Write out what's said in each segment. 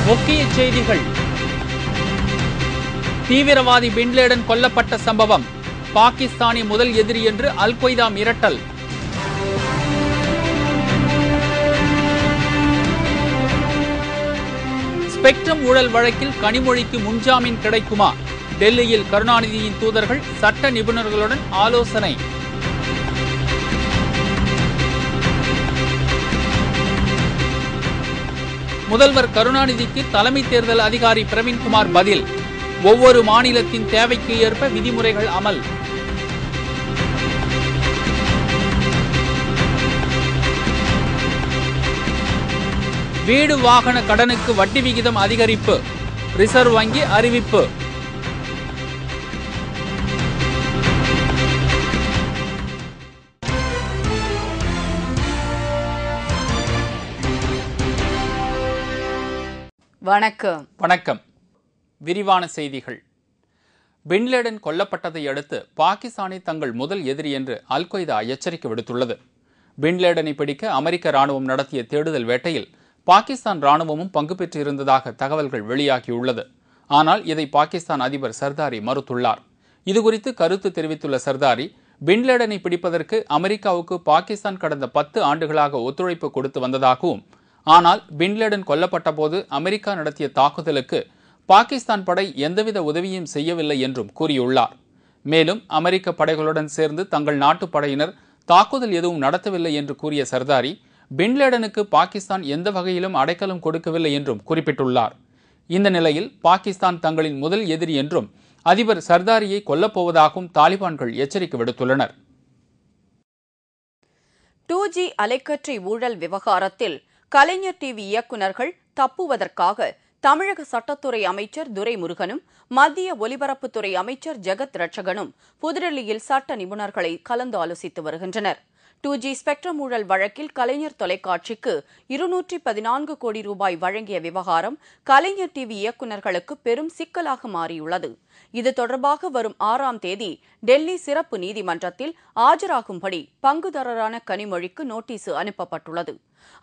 முக்கிய செய்திகள். தீவிரவாதி பின் லேடன் கொல்லப்பட்ட சம்பவம். பாகிஸ்தானி முதல் எதிரி என்று அல்-கொய்தா மிரட்டல். ஸ்பெக்ட்ரம் ஊழல் வழக்கில் கனிமொழிக்கு முன்ஜாமீன் கிடைக்குமா? டெல்லியில் கருணாநிதியின் தூதர்கள் சட்ட நிபுணர்களுடன் ஆலோசனை. முதல்வர் கருணாநிதிக்கு தலைமை தேர்தல் அதிகாரி பிரவீன்குமார் பதில். ஒவ்வொரு மாநிலத்தின் தேவைக்கு ஏற்ப விதிமுறைகள் அமல். வீடு வாகன கடனுக்கு வட்டி விகிதம் அதிகரிப்பு. ரிசர்வ் வங்கி அறிவிப்பு. வணக்கம். விரிவான செய்திகள். பின் லேடன் கொல்லப்பட்டதை அடுத்து பாகிஸ்தானை தங்கள் முதல் எதிரி என்று அல்-கொய்தா எச்சரிக்கை விடுத்துள்ளது. பின் லேடனை பிடிக்க அமெரிக்க ராணுவம் நடத்திய தேடுதல் வேட்டையில் பாகிஸ்தான் ராணுவமும் பங்கு பெற்றிருந்ததாக தகவல்கள் வெளியாகியுள்ளது. ஆனால் இதை பாகிஸ்தான் அதிபர் சர்தாரி மறுத்துள்ளார். இதுகுறித்து கருத்து தெரிவித்துள்ள சர்தாரி, பின் லேடனை பிடிப்பதற்கு அமெரிக்காவுக்கு பாகிஸ்தான் கடந்த 10 ஆண்டுகளாக ஒத்துழைப்பு கொடுத்து வந்ததாகவும், ஆனால் பின் லேடன் கொல்லப்பட்ட போது அமெரிக்கா நடத்திய தாக்குதலுக்கு பாகிஸ்தான் படை எந்தவித உதவியும் செய்யவில்லை என்றும் கூறியுள்ளார். மேலும் அமெரிக்க படைகளுடன் சேர்ந்து தங்கள் நாட்டு படையினர் தாக்குதல் எதுவும் நடத்தவில்லை என்று கூறிய சர்தாரி, பின் லேடனுக்கு பாகிஸ்தான் எந்த வகையிலும் அடைக்கலம் கொடுக்கவில்லை என்றும் குறிப்பிட்டுள்ளார். இந்த நிலையில் பாகிஸ்தான் தங்களின் முதல் எதிரி என்றும் அதிபர் சர்தாரியை கொல்லப்போவதாகவும் தாலிபான்கள் எச்சரிக்கை விடுத்துள்ளனர். 2G அலைக்கற்றை ஊழல் விவகாரத்தில் கலைஞர் டிவி இயக்குநர்கள் தப்புவதற்காக தமிழக சட்டத்துறை அமைச்சர் துரைமுருகனும் மத்திய ஒலிபரப்புத்துறை அமைச்சர் ஜெகத் ரட்சகனும் புதுடெல்லியில் சட்ட நிபுணர்களை கலந்து ஆலோசித்து வருகின்றனர். 2G ஸ்பெக்ட்ரம் ஊழல் வழக்கில் கலைஞர் தொலைக்காட்சிக்கு 214 கோடி ரூபாய் வழங்கிய விவகாரம் கலைஞர் டிவி இயக்குநர்களுக்கு பெரும் சிக்கலாக மாறியுள்ளது. இது தொடர்பாக வரும் 6ஆம் தேதி டெல்லி சிறப்பு நீதிமன்றத்தில் ஆஜராகும்படி பங்குதாரரான கனிமொழிக்கு நோட்டீஸ் அனுப்பப்பட்டுள்ளது.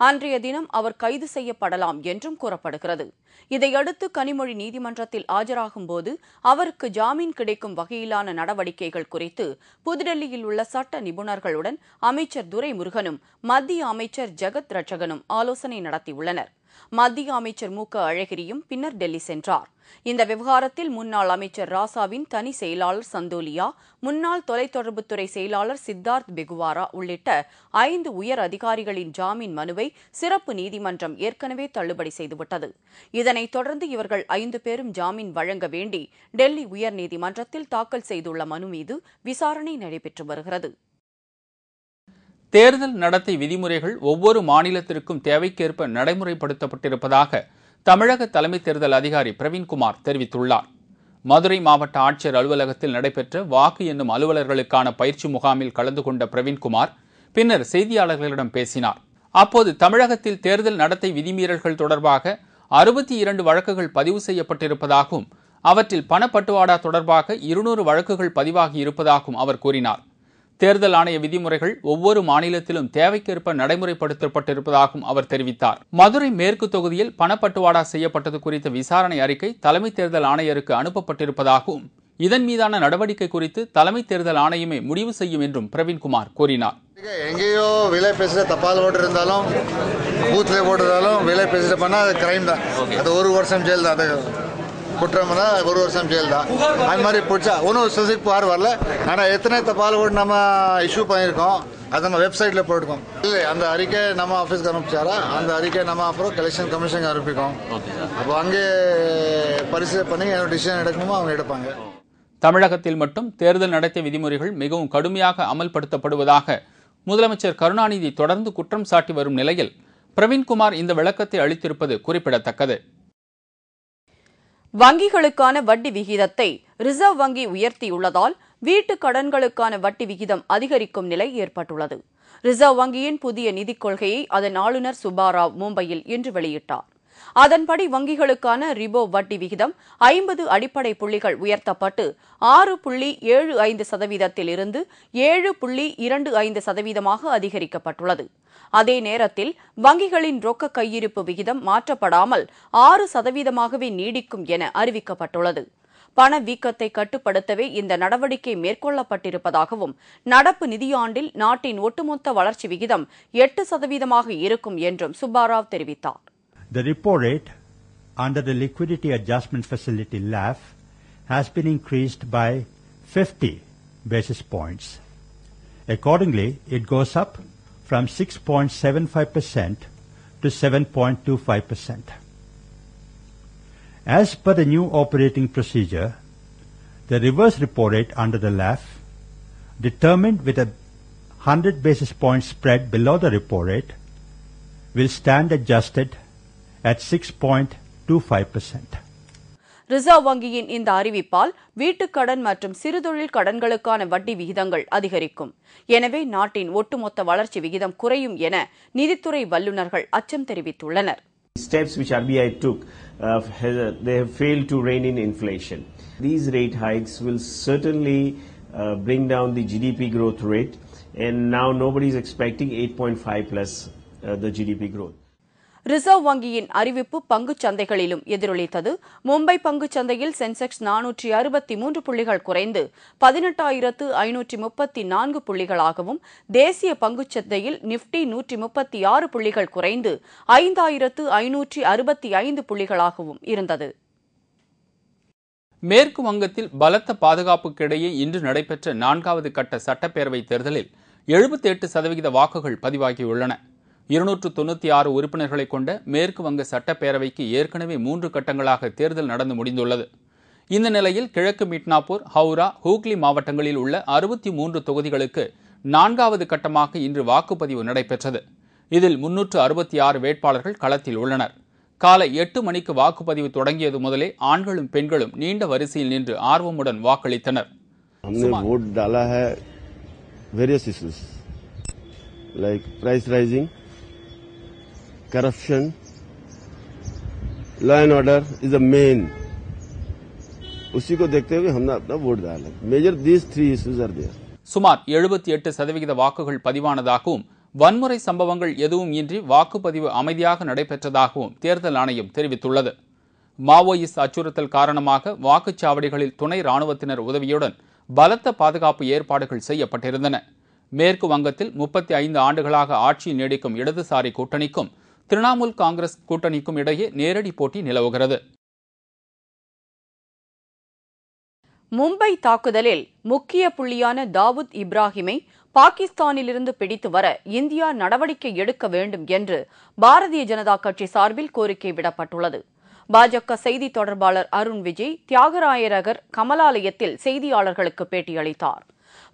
அன்றைய தினம் அவர் கைது செய்யப்படலாம் என்றும் கூறப்படுகிறது. இதையடுத்து கனிமொழி நீதிமன்றத்தில் ஆஜராகும்போது அவருக்கு ஜாமீன் கிடைக்கும் வகையிலான நடவடிக்கைகள் குறித்து புதுடெல்லியில் உள்ள சட்ட நிபுணர்களுடன் அமைச்சர் துரைமுருகனும் மத்திய அமைச்சர் ஜெகத் ரட்சகனும் ஆலோசனை நடத்தியுள்ளனர். மத்திய அமைச்சர் மு.க. அழகிரியும் பின்னர் டெல்லி சென்றார். இந்த விவகாரத்தில் முன்னாள் அமைச்சர் ராசாவின் தனி செயலாளர் சந்தோலியா, முன்னாள் தொலைத்தொடர்புத்துறை செயலாளர் சித்தார்த் பெகுவாரா உள்ளிட்ட 5 உயர் அதிகாரிகளின் ஜாமீன் மனுவை சிறப்பு நீதிமன்றம் ஏற்கனவே தள்ளுபடி செய்துவிட்டது. இதனைத் தொடர்ந்து இவர்கள் 5 பேரும் ஜாமீன் வழங்க வேண்டி டெல்லி உயர்நீதிமன்றத்தில் தாக்கல் செய்துள்ள மனு மீது விசாரணை நடைபெற்று வருகிறது. தேர்தல் நடத்தை விதிமுறைகள் ஒவ்வொரு மாநிலத்திற்கும் தேவைக்கேற்ப நடைமுறைப்படுத்தப்பட்டிருப்பதாக தமிழக தலைமை தேர்தல் அதிகாரி பிரவீன்குமார் தெரிவித்துள்ளார். மதுரை மாவட்ட ஆட்சியர் அலுவலகத்தில் நடைபெற்ற வாக்கு எண்ணும் அலுவலர்களுக்கான பயிற்சி முகாமில் கலந்து கொண்ட பிரவீன்குமார் பின்னர் செய்தியாளர்களிடம் பேசினார். அப்போது தமிழகத்தில் தேர்தல் நடத்தை விதிமீறல்கள் தொடர்பாக 62 வழக்குகள் பதிவு செய்யப்பட்டிருப்பதாகவும், அவற்றில் பணப்பட்டுவாடா தொடர்பாக 200 வழக்குகள் பதிவாகி இருப்பதாகவும் அவர் கூறினார். தேர்தல் ஆணைய விதிமுறைகள் ஒவ்வொரு மாநிலத்திலும் தேவைக்கேற்ப நடைமுறைப்படுத்தப்பட்டிருப்பதாகவும் அவர் தெரிவித்தார். மதுரை மேற்கு தொகுதியில் பணப்பட்டுவாடா செய்யப்பட்டது குறித்த விசாரணை அறிக்கை தலைமை தேர்தல் ஆணையருக்கு அனுப்பப்பட்டிருப்பதாகவும், இதன் மீதான நடவடிக்கை குறித்து தலைமை தேர்தல் ஆணையமே முடிவு செய்யும் என்றும் பிரவீன்குமார் கூறினார். எங்கேயோ விலை பேசுகிற தபால் ஓட்டு இருந்தாலும் பூத்ல போட்டதாலும் விலை பேசுகிற பண்ணால் அது கிரைம் தான். அது 1 வருஷம் ஜெயில் தான். அது குற்றம்னா 1 வருஷம் ஜெயில் தான். அது மாதிரி பிடிச்சா ஒன்றும் ஸ்பெசிஃபிக் பார் வரல. ஆனால் எத்தனை தபால் ஓட்டு நம்ம இஷ்யூ பண்ணியிருக்கோம் அதை நம்ம வெப்சைட்டில் போட்டுக்கோம். இல்லை, அந்த அறிக்கை நம்ம ஆஃபீஸ்க்கு அனுப்பிச்சாரா, அந்த அறிக்கை நம்ம அப்புறம் எலெக்ஷன் கமிஷனுக்கு அனுப்பிக்கோம். அப்போ அங்கே பரிசீலனை பண்ணி என்ன டிசிஷன் எடுக்கணுமோ அவங்க எடுப்பாங்க. தமிழகத்தில் மட்டும் தேர்தல் நடத்தை விதிமுறைகள் மிகவும் கடுமையாக அமல்படுத்தப்படுவதாக முதலமைச்சர் கருணாநிதி தொடர்ந்து குற்றம் சாட்டி வரும் நிலையில் பிரவீன்குமார் இந்த விளக்கத்தை அளித்திருப்பது குறிப்பிடத்தக்கது. வங்கிகளுக்கான வட்டி விகிதத்தை ரிசர்வ் வங்கி உயர்த்தியுள்ளதால் வீட்டுக் கடன்களுக்கான வட்டி விகிதம் அதிகரிக்கும் நிலை ஏற்பட்டுள்ளது. ரிசர்வ் வங்கியின் புதிய நிதிக் கொள்கையை அதன் ஆளுநர் சுப்பாராவ் மும்பையில் இன்று வெளியிட்டார். அதன்படி வங்கிகளுக்கான ரிபோ வட்டி விகிதம் 50 அடிப்படை புள்ளிகள் உயர்த்தப்பட்டு 6.75% இருந்து 7.25% அதிகரிக்கப்பட்டுள்ளது. அதே நேரத்தில் வங்கிகளின் ரொக்க கையிருப்பு விகிதம் மாற்றப்படாமல் 6% நீடிக்கும் என அறிவிக்கப்பட்டுள்ளது. பணவீக்கத்தை கட்டுப்படுத்தவே இந்த நடவடிக்கை மேற்கொள்ளப்பட்டிருப்பதாகவும் நடப்பு நிதியாண்டில் நாட்டின் ஒட்டுமொத்த வளர்ச்சி விகிதம் 8% இருக்கும் என்றும் சுப்பாராவ் தெரிவித்தார். The repo rate under the Liquidity Adjustment Facility (LAF) has been increased by 50 basis points. Accordingly, it goes up from 6.75% to 7.25%. As per the new operating procedure, the reverse repo rate under the LAF, determined with a 100 basis points spread below the repo rate, will stand adjusted at 6.25%. Reserve வங்கியின் இந்த அறிவிப்பால் வீட்டுக்கடன் மற்றும் சிறுதொழில் கடன்களுக்கான வட்டி விகிதங்கள் அதிகரிக்கும். எனவே நாட்டின் ஒட்டுமொத்த வளர்ச்சி விகிதம் குறையும் என நிதித்துறை வல்லுநர்கள் அச்சம் தெரிவித்துள்ளனர். Steps which RBI took, they have failed to rein in inflation. These rate hikes will certainly bring down the GDP growth rate, and now nobody is expecting 8.5 plus the GDP growth. Reserve வங்கியின் அறிவிப்பு பங்குச் சந்தைகளிலும் எதிரொலித்தது. மும்பை பங்குச் சந்தையில் Sensex 463 புள்ளிகள் குறைந்து 18,534 புள்ளிகளாகவும், தேசிய பங்குச் சந்தையில் நிப்டி 136 புள்ளிகள் குறைந்து 5,565 புள்ளிகளாகவும் இருந்தது. மேற்கு வங்கத்தில் பலத்த பாதுகாப்புக்கிடையே இன்று நடைபெற்ற 4வது கட்ட சட்டப்பேரவைத் தேர்தலில் 78% வாக்குகள் பதிவாகியுள்ளன. 296 உறுப்பினர்களை கொண்ட மேற்கு வங்க சட்டப்பேரவைக்கு ஏற்கனவே 3 கட்டங்களாக தேர்தல் நடந்து முடிந்துள்ளது. இந்த நிலையில் கிழக்கு மிட்னாப்பூர், ஹவுரா, ஹூக்ளி மாவட்டங்களில் உள்ள 63 தொகுதிகளுக்கு 4வது கட்டமாக இன்று வாக்குப்பதிவு நடைபெற்றது. இதில் 366 வேட்பாளர்கள் களத்தில் உள்ளனர். காலை 8 மணிக்கு வாக்குப்பதிவு தொடங்கியது முதலே ஆண்களும் பெண்களும் நீண்ட வரிசையில் நின்று ஆர்வமுடன் வாக்களித்தனர். Corruption, law and order is the main. उसी को देखते हुए हमने अपना वोट डाला. Major these three issues are there. சுமார் 78% வாக்குகள் பதிவானதாகவும், வன்முறை சம்பவங்கள் எதுவும் இன்றி வாக்குப்பதிவு அமைதியாக நடைபெற்றதாகவும் தேர்தல் ஆணையம் தெரிவித்துள்ளது. மாவோயிஸ்ட் அச்சுறுத்தல் காரணமாக வாக்குச்சாவடிகளில் துணை ராணுவத்தினர் உதவியுடன் பலத்த பாதுகாப்பு ஏற்பாடுகள் செய்யப்பட்டிருந்தன. மேற்கு வங்கத்தில் 35 ஆண்டுகளாக ஆட்சியில் நீடிக்கும் இடதுசாரி கூட்டணிக்கும் திரிணாமுல் காங்கிரஸ் கூட்டணிக்கும் இடையே நேரடி போட்டி நிலவுகிறது. மும்பை தாக்குதலில் முக்கிய புள்ளியான தாவூத் இப்ராஹிமை பாகிஸ்தானிலிருந்து பிடித்து வர இந்தியா நடவடிக்கை எடுக்க வேண்டும் என்று பாரதிய ஜனதா கட்சி சார்பில் கோரிக்கை விடப்பட்டுள்ளது. பாஜக செய்தி தொடர்பாளர் அருண் விஜய் தியாகராயநகர் கமலாலயத்தில் செய்தியாளர்களுக்கு பேட்டியளித்தார்.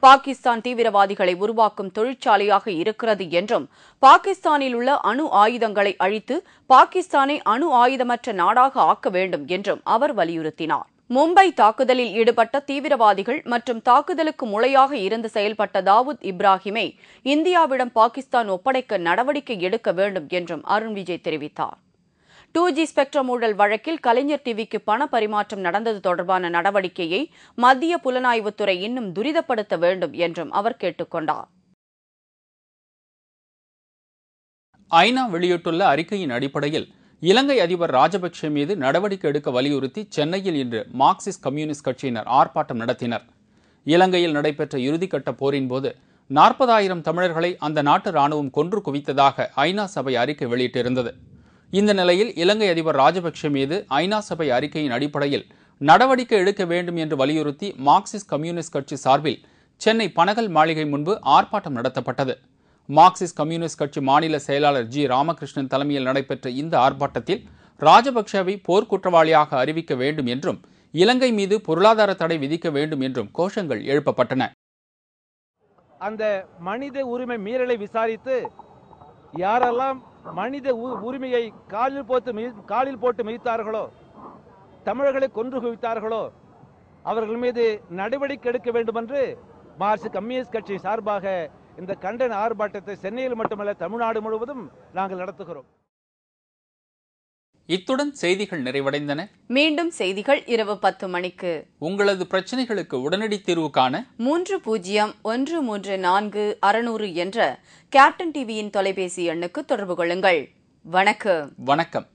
பாகிஸ்தான் தீவிரவாதிகளை உருவாக்கும் தொழிற்சாலையாக இருக்கிறது என்றும், பாகிஸ்தானில் உள்ள அணு ஆயுதங்களை அழித்து பாகிஸ்தானை அணு ஆயுதமற்ற நாடாக ஆக்க வேண்டும் என்றும் அவர் வலியுறுத்தினார். மும்பை தாக்குதலில் ஈடுபட்ட தீவிரவாதிகள் மற்றும் தாக்குதலுக்கு முளையாக இருந்து செயல்பட்ட தாவூத் இப்ராஹிமை இந்தியாவிடம் பாகிஸ்தான் ஒப்படைக்க நடவடிக்கை எடுக்க வேண்டும் என்றும் அருண் விஜய் தெரிவித்தார். 2G ஸ்பெக்ட்ரம் ஊழல் வழக்கில் கலைஞர் டிவிக்கு பண பரிமாற்றம் நடந்தது தொடர்பான நடவடிக்கையை மத்திய புலனாய்வுத்துறை இன்னும் துரிதப்படுத்த வேண்டும் என்றும் அவர் கேட்டுக் கொண்டார். ஐநா வெளியிட்டுள்ள அறிக்கையின் அடிப்படையில் இலங்கை அதிபர் ராஜபக்சே மீது நடவடிக்கை எடுக்க வலியுறுத்தி சென்னையில் இன்று மார்க்சிஸ்ட் கம்யூனிஸ்ட் கட்சியினர் ஆர்ப்பாட்டம் நடத்தினர். இலங்கையில் நடைபெற்ற இறுதிக்கட்ட போரின் போது 40,000 தமிழர்களை அந்த நாட்டு ராணுவம் கொன்று குவித்ததாக ஐநா சபை அறிக்கை வெளியிட்டிருந்தது. இந்த நிலையில் இலங்கை அதிபர் ராஜபக்சே மீது ஐநா சபை அறிக்கையின் அடிப்படையில் நடவடிக்கை எடுக்க வேண்டும் என்று வலியுறுத்தி மார்க்சிஸ்ட் கம்யூனிஸ்ட் கட்சி சார்பில் சென்னை பனகல் மாளிகை முன்பு ஆர்ப்பாட்டம் நடத்தப்பட்டது. மார்க்சிஸ்ட் கம்யூனிஸ்ட் கட்சி மாநில செயலாளர் ஜி. ராமகிருஷ்ணன் தலைமையில் நடைபெற்ற இந்த ஆர்ப்பாட்டத்தில் ராஜபக்சேவை போர்க்குற்றவாளியாக அறிவிக்க வேண்டும் என்றும், இலங்கை மீது பொருளாதார தடை விதிக்க வேண்டும் என்றும் கோஷங்கள் எழுப்பப்பட்டன. அந்த மனித உரிமை மீறலை விசாரித்து யாரெல்லாம் மனித உரிமையை காலில் போட்டு மிதித்தார்களோ, தமிழர்களை கொன்று குவித்தார்களோ, அவர்கள் மீது நடவடிக்கை எடுக்க வேண்டும் என்று மார்க்சிஸ்ட் கம்யூனிஸ்ட் கட்சி சார்பாக இந்த கண்டன ஆர்ப்பாட்டத்தை சென்னையில் மட்டுமல்ல தமிழ்நாடு முழுவதும் நாங்கள் நடத்துகிறோம். இத்துடன் செய்திகள் நிறைவடைந்தன. மீண்டும் செய்திகள் இரவு 10 மணிக்கு. உங்களது பிரச்சனைகளுக்கு உடனடி தீர்வு காண 30134600 என்ற கேப்டன் டிவியின் தொலைபேசி எண்ணுக்கு தொடர்பு கொள்ளுங்கள். வணக்கம். வணக்கம்.